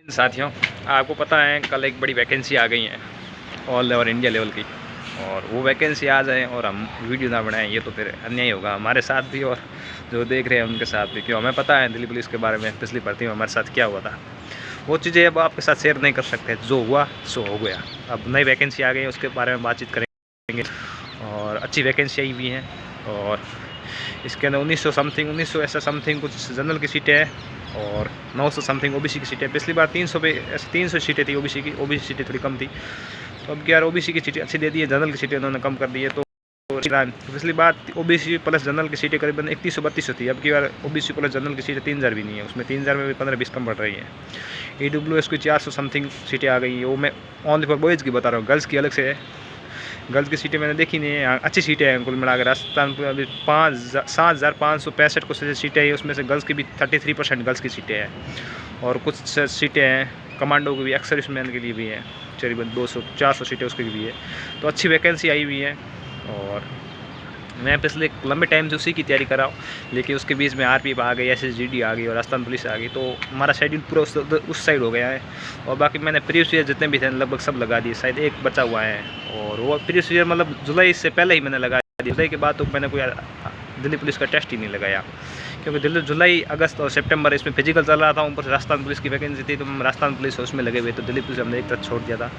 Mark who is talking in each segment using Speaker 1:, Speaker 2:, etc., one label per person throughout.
Speaker 1: साथियों, आपको पता है कल एक बड़ी वैकेंसी आ गई है ऑल ओवर इंडिया लेवल की। और वो वैकेंसी आ जाए और हम वीडियो ना बनाएं, ये तो फिर अन्याय होगा हमारे साथ भी और जो देख रहे हैं उनके साथ भी। क्यों, हमें पता है दिल्ली पुलिस के बारे में, पिछली भर्ती में हमारे साथ क्या हुआ था। वो चीज़ें अब आपके साथ शेयर नहीं कर सकते। जो हुआ सो हो गया। अब नई वैकेंसी आ गई है, उसके बारे में बातचीत करेंगे। और अच्छी वैकेंसी आई हुई हैं और इसके अंदर 1900 ऐसा समथिंग कुछ जनरल की सीटें हैं और 900 समथिंग ओबीसी की सीटें। पिछली बार 300 सीटें थी ओबीसी की। ओबीसी सीटें थोड़ी कम थी, तो अब क्या ओबीसी की सीटें अच्छी दे दी है, जनरल की सीटें उन्होंने कम कर दी है। तो पिछली बार ओबीसी प्लस जनरल की सीटें करीबन 3132 थी। अब की बार ओबीसी प्लस जनरल की सीटें 3000 भी नहीं है, उसमें 3000 में भी 15-20 कम बढ़ रही है। EWS की 400 समथिंग सीटें आ गई है। वो मैं ओनली फॉर बॉयज़ की बता रहा हूँ, गर्ल्स की अलग से है। गर्ल्स की सीटें मैंने देखी नहीं है, अच्छी सीटें हैं कुल मिलाकर। राजस्थान पर अभी 7565 कुछ सीटें हैं, उसमें से गर्ल्स की भी 33% गर्ल्स की सीटें हैं। और कुछ सीटें हैं कमांडो की भी, एक्स सर्विसमैन के लिए भी हैं, करीबन 200-400 सीटें उसके लिए भी है। तो अच्छी वैकेंसी आई हुई है और मैं पिछले लंबे टाइम से उसी की तैयारी कर रहा हूँ। लेकिन उसके बीच में RPF आ गई, SSGD आ गई और राजस्थान पुलिस आ गई, तो हमारा शेड्यूल पूरा उस साइड हो गया है। और बाकी मैंने प्रीवियस ईयर जितने भी थे लगभग सब लगा दिए, शायद एक बचा हुआ है। और वो प्रीवियस ईयर मतलब जुलाई से पहले ही मैंने लगा दिया। जुलाई के बाद तो मैंने कोई दिल्ली पुलिस का टेस्ट ही नहीं लगाया, क्योंकि जुलाई, अगस्त और सितंबर इसमें फिजिकल चल रहा था। ऊपर से राजस्थान पुलिस की वैकेंसी थी, तो हम राजस्थान पुलिस उसमें लगे हुए, तो दिल्ली पुलिस हमने एक तरफ छोड़ दिया था।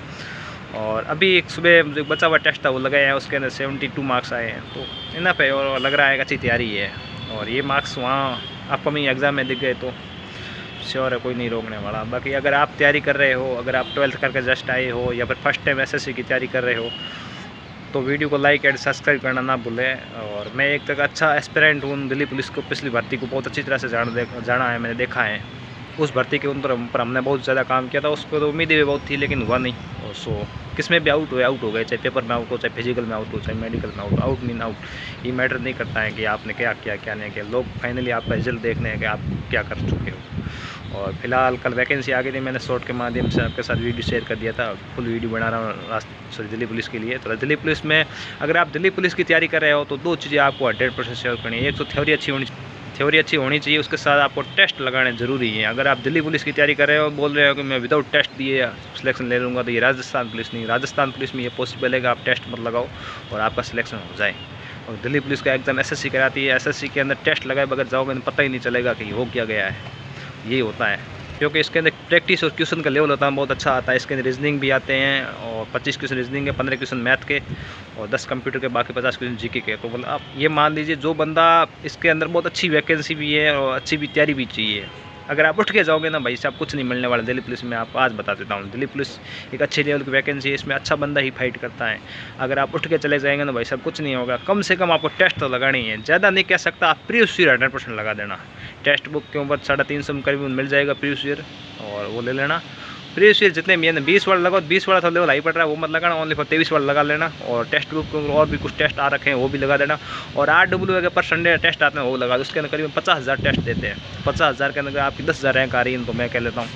Speaker 1: और अभी एक सुबह जो बचा हुआ टेस्ट था वो लगाया है, उसके अंदर 72 मार्क्स आए हैं, तो इनफ है और लग रहा है अच्छी तैयारी है। और ये मार्क्स वहाँ अपकमिंग एग्ज़ाम में दिख गए तो श्योर है कोई नहीं रोकने वाला। बाकी अगर आप तैयारी कर रहे हो, अगर आप 12th करके जस्ट आए हो या फिर फर्स्ट टाइम SSC की तैयारी कर रहे हो, तो वीडियो को लाइक एंड सब्सक्राइब करना ना भूलें। और मैं एक तक अच्छा एस्पिरेंट हूँ दिल्ली पुलिस को, पिछली भर्ती को बहुत अच्छी तरह से जाना है, मैंने देखा है। उस भर्ती के पर हमने बहुत ज़्यादा काम किया था, उसको तो उम्मीदें भी बहुत थी लेकिन हुआ नहीं। और सो किसमें भी आउट हो गए, चाहे पेपर में आउट हो, चाहे फिजिकल में आउट हो, चाहे मेडिकल में आउट मीन आउट। ये मैटर नहीं करता है कि आपने क्या किया क्या नहीं किया। लोग फाइनली आपका रिजल्ट देखने हैं कि आप क्या कर चुके हो। और फिलहाल कल वैकेंसी आ गई थी, मैंने शॉर्ट के माध्यम से आपके साथ वीडियो शेयर कर दिया था। फुल वीडियो बना रहा हूँ दिल्ली पुलिस के लिए। तो दिल्ली पुलिस में अगर आप दिल्ली पुलिस की तैयारी कर रहे हो तो 2 चीज़ें आपको 100% शेयर करनी है। एक तो थ्योरी अच्छी होनी चाहिए, उसके साथ आपको टेस्ट लगाने ज़रूरी है। अगर आप दिल्ली पुलिस की तैयारी कर रहे हो, बोल रहे हो कि मैं विदाउट टेस्ट दिए सिलेक्शन ले लूँगा, तो ये राजस्थान पुलिस नहीं। राजस्थान पुलिस में ये पॉसिबल है कि आप टेस्ट मत लगाओ और आपका सिलेक्शन हो जाए। और दिल्ली पुलिस का एग्ज़ाम SSC कराती है, SSC के अंदर टेस्ट लगाए बगैर जाओगे तो पता ही नहीं चलेगा कि हो क्या गया है। यही होता है, क्योंकि इसके अंदर प्रैक्टिस और क्वेश्चन का लेवल होता है बहुत अच्छा आता है। इसके अंदर रीजनिंग भी आते हैं और 25 क्वेश्चन रीजनिंग के, 15 क्वेश्चन मैथ के और 10 कंप्यूटर के, बाकी 50 क्वेश्चन GK के। तो मतलब आप ये मान लीजिए जो बंदा, इसके अंदर बहुत अच्छी वैकेंसी भी है और अच्छी भी तैयारी भी चाहिए। अगर आप उठ के जाओगे ना भाई साहब, कुछ नहीं मिलने वाला दिल्ली पुलिस में। आप आज बता देता हूँ, दिल्ली पुलिस एक अच्छे लेवल की वैकेंसी है, इसमें अच्छा बंदा ही फाइट करता है। अगर आप उठ के चले जाएंगे ना भाई साहब, कुछ नहीं होगा। कम से कम आपको टेस्ट तो लगानी है, ज़्यादा नहीं कह सकता। आप प्रीवियस ईयर 100% लगा देना। टेक्स्ट बुक के ऊपर 350 में करीब मिल जाएगा प्रीवियस ईयर, और वो ले लेना। प्रीवियस ईयर जितने भी है ना, 20 वाला लगाओ, 20 वाला थोड़ा लेवल हाई पड़ रहा है वो मत लगाना, ओनली फॉर 23 वाला लगा लेना। और टेस्ट बुक के और भी कुछ टेस्ट आ रखे हैं वो भी लगा देना। और RW के पर संडे टेस्ट आते हैं वो लगा दो। उसके अंदर करीब 50,000 टेस्ट देते हैं। 50,000 के अंदर आपकी 10,000 रैंक आ रही है, तो मैं कह लेता हूँ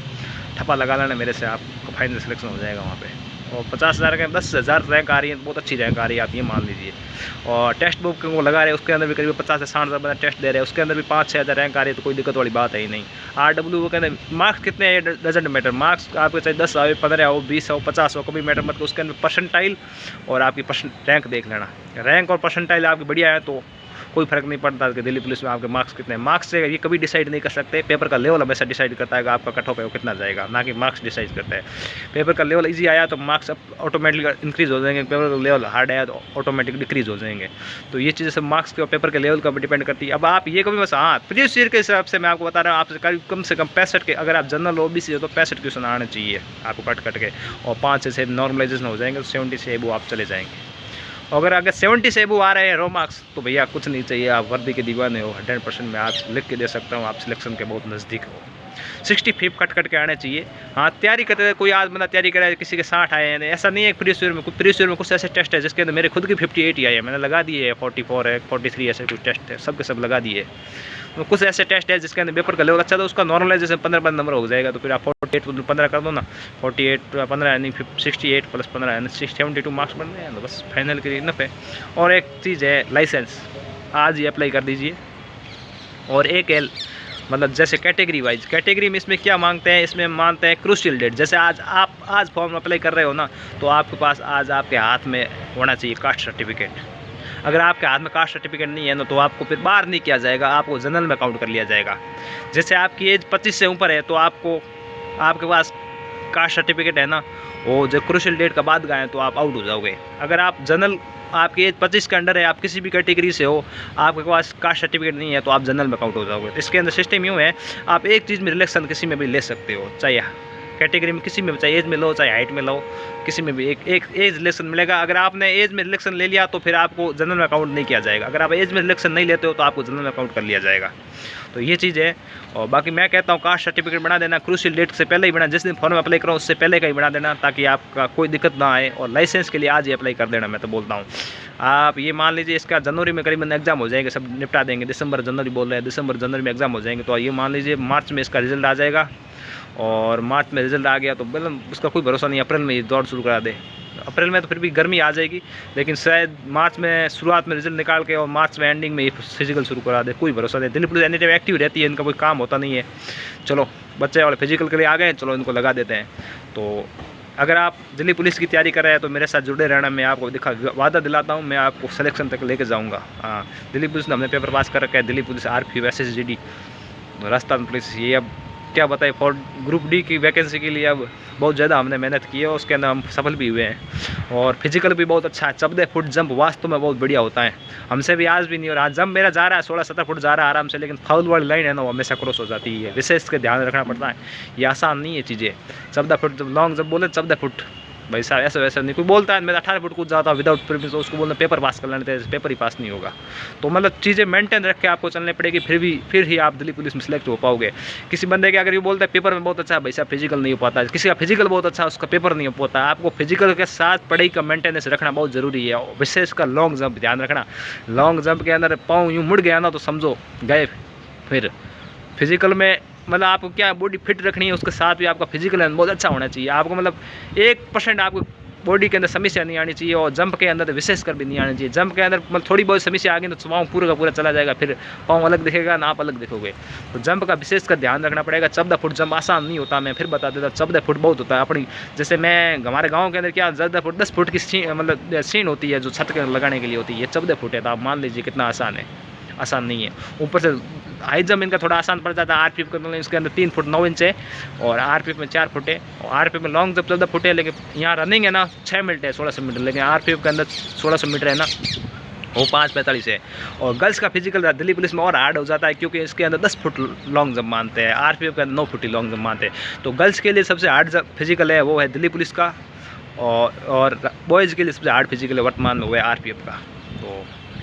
Speaker 1: ठप्पा लगा लेना मेरे से, आपका फाइनल सिलेक्शन हो जाएगा वहाँ पे। और 50,000 के 10,000 रैंक आ रही है, बहुत अच्छी रैंक आ रही है, आप ये मान लीजिए। और टेस्ट बुक वो लगा रहे हैं, उसके अंदर भी करीब 50 से 60,000 बंदा टेस्ट दे रहे हैं, उसके अंदर भी 5-6 हज़ार रैंक आ रही है, तो कोई दिक्कत वाली बात है ही नहीं। RW के अंदर मार्क्स कितने हैं डजेंट मैटर। मार्क्स आपके चाहे 10 आओ, 15 आओ, 20 आओ, 50 हो, कभी मैटर मत। उसके अंदर परसेंटाइल और आपकी रैंक देख लेना। रैंक और परसेंटाइल आपकी बढ़िया है तो कोई फर्क नहीं पड़ता कि दिल्ली पुलिस में आपके मार्क्स कितने हैं। मार्क्स से ये कभी डिसाइड नहीं कर सकते। पेपर का लेवल हमेशा डिसाइड करता है कि आपका कट ऑफ है वो कितना जाएगा, ना कि मार्क्स डिसाइड करता है। पेपर का लेवल इजी आया तो मार्क्स ऑटोमेटिक इंक्रीज़ हो जाएंगे, पेपर का लेवल हार्ड आया तो ऑटोमेटिक डिक्रीज़ हो जाएंगे। तो ये चीज़ें सब मार्क्स के और पेपर के लेवल का डिपेंड करती है। अब आप ये कभी बस, हाँ प्रीवियस ईयर के हिसाब से मैं आपको बता रहा हूँ, आपसे कम से कम 65 के, अगर आप जनरल OBC हो तो 65 क्वेश्चन आने चाहिए आपको कट के। और 5 से नॉर्मलाइजेशन हो जाएंगे तो 70 से वो आप चले जाएंगे। अगर 70 से आ रहे हैं रो मार्क्स, तो भैया कुछ नहीं चाहिए, आप वर्दी के दीवाने हो। 100% मैं आप लिख के दे सकता हूँ, आप सिलेक्शन के बहुत नज़दीक हो। 65 कट के आने चाहिए। हाँ तैयारी करते थे, कोई आज बंदा तैयारी करे किसी के 60 आए हैं, ऐसा नहीं है। प्रीवियस ईयर में कुछ ऐसे टेस्ट है जिसके अंदर मेरे खुद की 58 ही आए हैं, मैंने लगा दिए है। 44 है, 43 ऐसे कुछ टेस्ट है, सब के सब लगा दिए। तो कुछ ऐसे टेस्ट है जिसके अंदर पेपर का लेवल अच्छा था, उसका नॉर्मलाइजेशन 15 नंबर हो जाएगा, तो फिर आप 48 15 कर दो ना। 48 15 यानी 68 + 15 यानी 72 मार्क्स बन रहे हैं, तो बस फाइनल के लिए इनफ है। और एक चीज़ है, लाइसेंस आज ही अप्लाई कर दीजिए। और एक मतलब जैसे कैटेगरी वाइज, कैटेगरी में इसमें क्या मांगते हैं, इसमें मांगते हैं क्रूशियल डेट। जैसे आज फॉर्म अप्लाई कर रहे हो ना, तो आपके पास आज आपके हाथ में होना चाहिए कास्ट सर्टिफिकेट। अगर आपके हाथ में कास्ट सर्टिफिकेट नहीं है ना, तो आपको फिर बाहर नहीं किया जाएगा, आपको जनरल में काउंट कर लिया जाएगा। जैसे आपकी एज 25 से ऊपर है तो आपके पास कास्ट सर्टिफिकेट है ना, वो जो क्रूशियल डेट का बाद गए तो आप आउट हो जाओगे। अगर आप जनरल, आपकी एज 25 के अंडर है, आप किसी भी कैटेगरी से हो, आपके पास कास्ट सर्टिफिकेट नहीं है तो आप जनरल में काउंट हो जाओगे। इसके अंदर सिस्टम यूँ है, आप एक चीज़ में रिलेक्शन किसी में भी ले सकते हो, चाहे कैटेगरी में किसी में, चाहे एज में लो चाहे हाइट में लो, किसी में भी एक एज रिलेक्शन मिलेगा। अगर आपने एज में रिलेक्शन ले लिया तो फिर आपको जनरल में काउंट नहीं किया जाएगा। अगर आप एज में रिलेक्शन नहीं लेते हो तो आपको जनरल में काउंट कर लिया जाएगा। तो ये चीज़ है। और बाकी मैं कहता हूँ कास्ट सर्टिफिकेट बना देना, क्रूशियल डेट से पहले ही बना, जिस दिन फॉर्म अप्लाई करो उससे पहले का ही बना देना, ताकि आपका कोई दिक्कत ना आए। और लाइसेंस के लिए आज ही अप्लाई कर देना, मैं तो बोलता हूँ। आप ये मान लीजिए इसका जनवरी में करीबन एग्जाम हो जाएंगे, सब निपटा देंगे। दिसंबर जनवरी बोल रहे हैं, दिसंबर जनवरी में एग्जाम हो जाएंगे, तो ये मान लीजिए मार्च में इसका रिजल्ट आ जाएगा। और मार्च में रिजल्ट आ गया तो मतलब उसका कोई भरोसा नहीं, अप्रैल में ये दौड़ शुरू करा दे। अप्रैल में तो फिर भी गर्मी आ जाएगी, लेकिन शायद मार्च में शुरुआत में रिजल्ट निकाल के और मार्च में एंडिंग में ये फिजिकल शुरू करा दे, कोई भरोसा नहीं। Delhi police any time active रहती है, इनका कोई काम होता नहीं है। चलो बच्चे वाले फिजिकल के लिए आ गए, चलो इनको लगा देते हैं। तो अगर आप दिल्ली पुलिस की तैयारी कर रहे हैं तो मेरे साथ जुड़े रहना, मैं आपको वादा दिलाता हूँ, मैं आपको सिलेक्शन तक लेके जाऊँगा। हाँ, दिल्ली पुलिस ने हमने पेपर पास कर रखा है, Delhi police, RPF, SSGD, Rajasthan police. ये अब क्या बताए, फॉर ग्रुप D की वैकेंसी के लिए अब बहुत ज़्यादा हमने मेहनत की है, उसके अंदर हम सफल भी हुए हैं। और फिजिकल भी बहुत अच्छा है, 14 फुट जंप वास्तव में बहुत बढ़िया होता है, हमसे भी आज भी नहीं। और आज जंप मेरा जा रहा है 16-17 फुट जा रहा है आराम से, लेकिन फाउल वाली लाइन है ना, वो हमेशा क्रॉस हो जाती है, विशेष के ध्यान रखना पड़ता है। ये आसान नहीं है चीज़ें। 14 फुट जब लॉन्ग जब बोले 14 फुट, भाई साहब ऐसा वैसा नहीं। कोई बोलता है मैं 18 फुट कूद जाता हूँ विदाउट परमिशन, उसको बोलना पेपर पास कर लेने थे, पेपर ही पास नहीं होगा। तो मतलब चीज़ें मेंटेन रख के आपको चलने पड़ेगी, फिर ही आप दिल्ली पुलिस में सिलेक्ट हो पाओगे। किसी बंदे के अगर ये बोलता है पेपर में बहुत अच्छा है, भाई साहब फिजिकल नहीं हो पाता, किसी का फिजिकल बहुत अच्छा है उसका पेपर नहीं हो पाता। आपको फिजिकल के साथ पढ़ाई का मेंटेनेंस रखना बहुत ज़रूरी है, विशेषकर लॉन्ग जंप ध्यान रखना। लॉन्ग जंप के अंदर पाँव यूँ मुड़ गया ना तो समझो गए। फिर फिजिकल में मतलब आपको क्या बॉडी फिट रखनी है, उसके साथ भी आपका फिजिकल बहुत अच्छा होना चाहिए। आपको मतलब 1% आपको बॉडी के अंदर समस्या नहीं आनी चाहिए, और जंप के अंदर विशेष कर भी नहीं आनी चाहिए। जंप के अंदर मतलब थोड़ी बहुत समस्या आ गई तो पाँव पूरा का पूरा चला जाएगा, फिर पाँव अलग दिखेगा ना, आप अलग दिखोगे। तो जंप का विशेष कर ध्यान रखना पड़ेगा। 14 फुट जंप आसान नहीं होता, मैं फिर बता देता, 14 फुट बहुत होता है अपनी। जैसे मैं हमारे गाँव के अंदर क्या 10 फुट की मतलब सीन होती है जो छत के लगाने के लिए होती है, ये 14 फुट है। तो आप मान लीजिए कितना आसान है, आसान नहीं है। ऊपर से हाई जंप इनका थोड़ा आसान पड़ जाता है। RPF का इसके अंदर 3 फुट 9 इंच है, और RPF में 4 फुट है, और RPF में लॉन्ग जंप 14 फुट है। लेकिन यहाँ रनिंग है ना 6 मिनट है, 1600 मीटर, लेकिन RPF के अंदर 1600 मीटर है ना, वो 5:45 है। और गर्ल्स का फिजिकल दिल्ली पुलिस में और हार्ड हो जाता है, क्योंकि इसके अंदर 10 फुट लॉन्ग जंप मानते हैं, RPF के अंदर 9 फुट ही लॉन्ग जंप मानते हैं। तो गर्ल्स के लिए सबसे हार्ड फिजिकल है वो है दिल्ली पुलिस का, और बॉयज़ के लिए सबसे हार्ड फिजिकल है वर्तमान में वो है RPF का। तो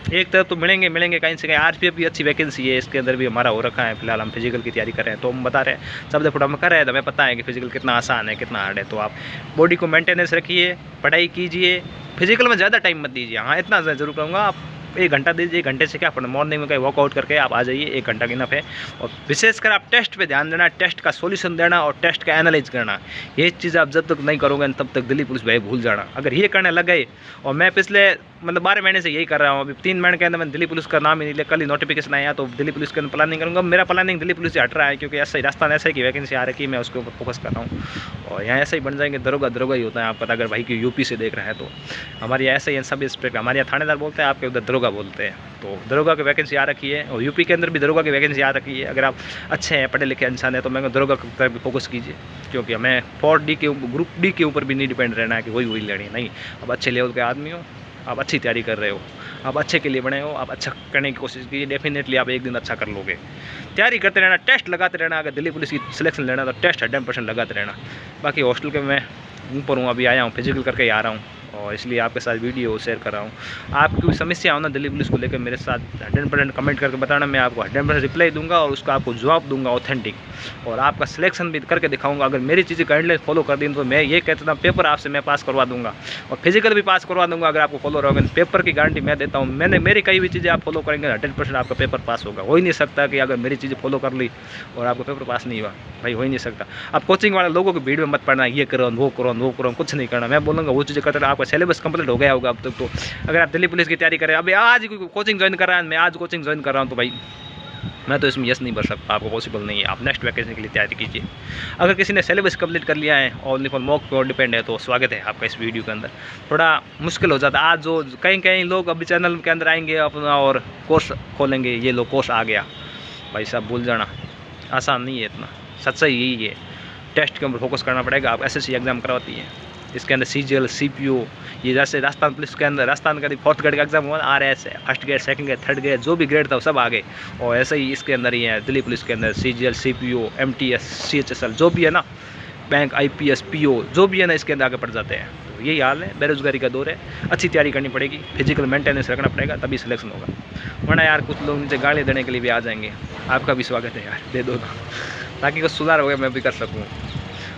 Speaker 1: एक तरफ तो मिलेंगे कहीं से कहीं। RPF भी अच्छी वैकेंसी है, इसके अंदर भी हमारा हो रखा है। फिलहाल हम फिजिकल की तैयारी कर रहे हैं, तो हम बता रहे हैं 14 फुट हम कर रहे हैं, तो हमें पता है कि फिजिकल कितना आसान है कितना हार्ड है। तो आप बॉडी को मेंटेनेंस रखिए, पढ़ाई कीजिए, फिजिकल में ज़्यादा टाइम मत दीजिए। हाँ इतना जरूर कहूँगा, आप 1 घंटा दीजिए, 1 घंटे से क्या पढ़ना, मॉर्निंग में कहीं वर्कआउट करके आप आ जाइए, 1 घंटा की इनफ है। और विशेषकर आप टेस्ट पे ध्यान देना, टेस्ट का सॉल्यूशन देना और टेस्ट का एनालाइज करना। ये चीज़ आप जब तक नहीं करोगे तब तक दिल्ली पुलिस भाई भूल जाना। अगर ये करने लग गए, और मैं पिछले मतलब 12 महीने से यही कर रहा हूँ, अभी 3 महीने के अंदर मैंने दिल्ली पुलिस का नाम ही नहीं लिया। कल ही नोटिफिकेशन आया तो दिल्ली पुलिस के अंदर प्लानिंग करूँगा। मेरा प्लानिंग दिल्ली पुलिस से हट रहा है, क्योंकि ऐसा ही राजस्थान ऐसा ही की वैकेंसी आ रही है, मैं उसके ऊपर फोकस कर रहा हूँ। और यहाँ ऐसा ही बन जाएंगे, दरोगा ही होता है। आप पता अगर भाई की UP से देख रहे हैं तो हमारे यहाँ ऐसा ही सब इंस्पेक्टर, हमारे यहाँ थानेदार बोलते हैं, आपके उधर दरोगा बोलते हैं। तो दरोगा की वैकेंसी आ रखी है, और UP के अंदर भी दरोगा की वैकेंसी आ रखी है। अगर आप अच्छे हैं, पढ़े लिखे इंसान है, तो मैं दरोगा की तरफ भी फोकस कीजिए, क्योंकि हमें ग्रुप D के ऊपर भी नहीं डिपेंड रहना है कि वही लड़ी नहीं। अब अच्छे लेवल के आदमी हो, आप अच्छी तैयारी कर रहे हो, आप अच्छे के लिए बने हो, आप अच्छा करने की कोशिश कीजिए, डेफिनेटली आप एक दिन अच्छा कर लोगे। तैयारी करते रहना, टेस्ट लगाते रहना। अगर दिल्ली पुलिस की सिलेक्शन लेना तो टेस्ट 100% लगाते रहना। बाकी हॉस्टल के मैं ऊपर हूँ, अभी आया हूँ, फिजिकल करके ही आ रहा हूँ, और इसलिए आपके साथ वीडियो शेयर कर रहा हूँ। आपकी कोई समस्या हो ना दिल्ली पुलिस को लेकर, मेरे साथ 100% कमेंट करके बताना, मैं आपको 100% रिप्लाई दूंगा, और उसका आपको जवाब दूंगा ऑथेंटिक, और आपका सिलेक्शन भी करके दिखाऊंगा। अगर मेरी चीज़ें गाइडलाइन फॉलो कर दी तो मैं ये कहता हूँ पेपर आपसे मैं पास करवा दूंगा, और फिजिकल भी पास करवा दूंगा। अगर आपको फॉलो रहोगे, पेपर की गारंटी मैं देता हूँ। मेरी कई भी चीज़ें आप फॉलो करेंगे 100% आपका पेपर पास होगा। हो ही नहीं सकता कि अगर मेरी चीज़ें फॉलो कर ली और आपका पेपर पास नहीं हुआ, भाई हो ही नहीं सकता। आप कोचिंग वाले लोगों की भीड़ में मत पड़ना, ये करो वो करो, कुछ नहीं करना। मैं बोलूँगा वो चीज़ें करते, आपका सिलेबस कंप्लीट हो गया होगा अब तक। तो अगर आप दिल्ली पुलिस की तैयारी करें, अभी आज कोचिंग ज्वाइन कर रहा है, मैं आज कोचिंग ज्वाइन कर रहा हूँ, तो भाई मैं तो इसमें यस नहीं भर सकता, आपको पॉसिबल नहीं है। आप नेक्स्ट वैकेंसी के लिए तैयारी कीजिए। अगर किसी ने सिलेबस कंप्लीट कर लिया है ओनली फॉर मॉक पर डिपेंड है तो स्वागत है आपका इस वीडियो के अंदर। थोड़ा मुश्किल हो जाता है आज, जो कई लोग अभी चैनल के अंदर आएंगे अपना और कोर्स खोलेंगे, ये लो कोर्स आ गया, भाई साहब भूल जाना, आसान नहीं है इतना, सच्चाई यही है। टेस्ट के ऊपर फोकस करना पड़ेगा। आप SSC एग्ज़ाम करवाती है, इसके अंदर CGL CPO, ये जैसे राजस्थान पुलिस के अंदर राजस्थान का 4th ग्रेड का एग्जाम हुआ, RS है, 1st grade 2nd grade 3rd grade जो भी ग्रेड था वो सब आ गए। और ऐसे ही इसके अंदर ही है दिल्ली पुलिस के अंदर CGL CPO MTS CHSL जो भी है ना, बैंक IPS PO जो भी है ना, इसके अंदर आगे बढ़ जाते हैं। तो यही हाल है, बेरोजगारी का दौर है, अच्छी तैयारी करनी पड़ेगी, फिजिकल मेंटेनेंस रखना पड़ेगा, तभी सिलेक्शन होगा। वरना यार कुछ लोग नीचे गाली देने के लिए भी आ जाएंगे। आपका भी स्वागत है यार, दे दो ना, ताकि कुछ सुधार हो गया मैं भी कर सकूँ।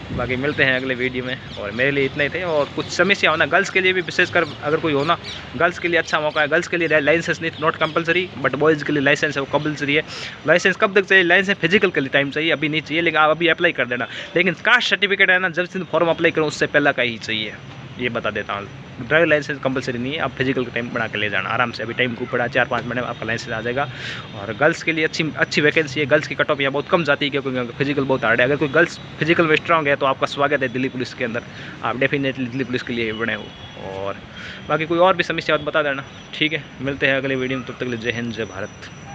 Speaker 1: बाकी मिलते हैं अगले वीडियो में, और मेरे लिए इतना ही थे। और कुछ समस्या होना गर्ल्स के लिए भी विशेषकर अगर कोई हो ना, गर्ल्स के लिए अच्छा मौका है। गर्ल्स के लिए लाइसेंस नहीं नॉट कंपलसरी, बट बॉयज़ के लिए लाइसेंस है वो कंपलसरी है। लाइसेंस कब तक चाहिए? लाइसेंस फिजिकल के लिए टाइम चाहिए, अभी नहीं चाहिए, लेकिन आप अभी अप्लाई कर देना। लेकिन कास्ट सर्टिफिकेट है ना, जब से फॉर्म अप्लाई करूँ उससे पहले का ही चाहिए, ये बता देता हूँ। ड्राइविंग लाइसेंस कंपलसरी नहीं है, आप फिजिकल का टाइम बना के ले जाना आराम से, अभी टाइम को पड़ा 4-5 मिनट में आपका लाइसेंस आ जाएगा। और गर्ल्स के लिए अच्छी वैकेंसी है। गर्ल्स की कट ऑफ यहाँ बहुत कम जाती है क्योंकि फिजिकल बहुत हार्ड है। अगर कोई गर्ल्स फिजिकल में स्ट्रांग है तो आपका स्वागत है दिल्ली पुलिस के अंदर, आप डेफिनेटली दिल्ली पुलिस के लिए बने हो। और बाकी कोई और भी समस्या बता देना, ठीक है। मिलते हैं अगले वीडियो में, तब तक के लिए जय हिंद जय भारत।